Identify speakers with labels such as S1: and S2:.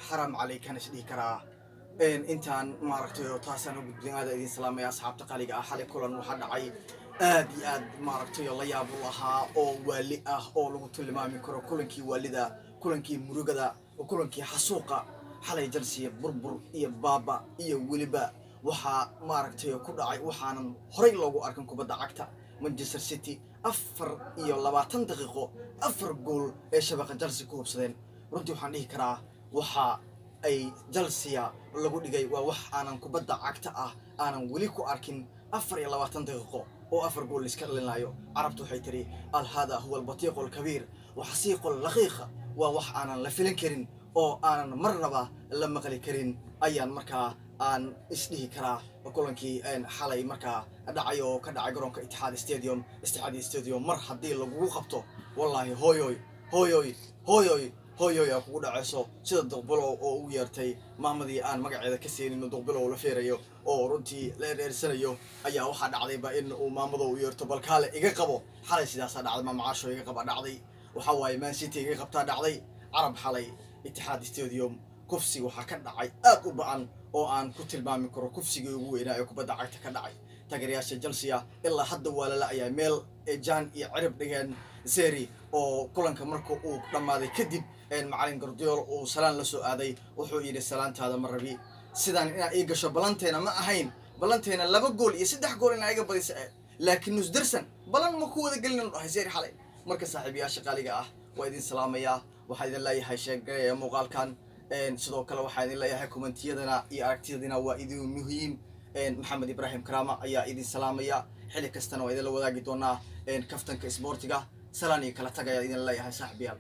S1: حرام عليك أنا شدي كرا intaan maaragtay oo taasaan ugu gudbinaada idin salaamay asxaabta qaliga ah xalay kulan waxa dhacay aad iyo aad maaragtay la yaab u lahaa oo waali ah oo lagu tilmaami karo kulankii waalida kulankii murugada oo kulankii xasuuqa xalay Chelsea burbur iyo baaba iyo waliba waxa maaragtay ku dhacay waxaanan horay loogu arkan kubadda cagta Manchester City 24 daqiiqo 4 gool ee shabaqa Chelsea ku hubsadeen runtii waxaan dhihi karaa waxa ay Chelsea lagu dhigay waa wax aanan kubadda cagta ah aanan wali ku arkin 24 daqiiqo oo 4 gool iska dhalinayo carabtu waxay tiri al hada huwa al batiq al kabir wa hasiq al laqiq waa wax aanan la filan karin oo aanan marnaba la maqli karin ayaan markaa aan isdhihi karaa kulankii xalay markaa dhacay oo ka dhacay garoonka Itihad Stadium mar haddii lagu qabto wallahi hooyoy kugu dhacayso sida doqbalow oo u yeertay maamadii aan magaceeda ka seenin doqbalow la feerayo oo runtii la dheersanayo ayaa waxa dhacdayba in uu maamadu u yeerto balkaale iga qabo xalay sidaas dhacday maamaasho iga qaba dhacday waxa waay Man City iga qabta dhacday carab xalay Itihad Stadium kufsi waxa ka dhacay aad u ba'an oo aan ku tilmaami karo kufsiga ugu weynaa ee kubadda cagta ka dhacay taageerayaasha Chelsea ilaa hadda waa la la'ayay meel jaan iyo cirib dhigeen Seri oo kulanka markuu uu dhamaaday kadib macallin Guardiola oo salaan la soo aaday wuxuu yiri salaantaada ma rabi sidaan inaa ii gasho balanteena ma ahayn balanteena 2 gool iyo 3 gool inaa iga badisay laakiin nus darsan balan ma ku wada galin dhahay Seri xalay marka saaxiibayaasha qaliga ah waa idin salaamaya waxa idin leeyahay sheegay muuqaalkan sidoo kale waxa idin leeyahay commentiyadana iyo aragtiyadana waa idin muhiim Maxamed Ibrahim Karama ayaa idin salaamaya xilli kastana waa idin la wadaagi doonaa kaftanka isboortiga salaan iyo kala tagay idin leeyahay saaxiibayaal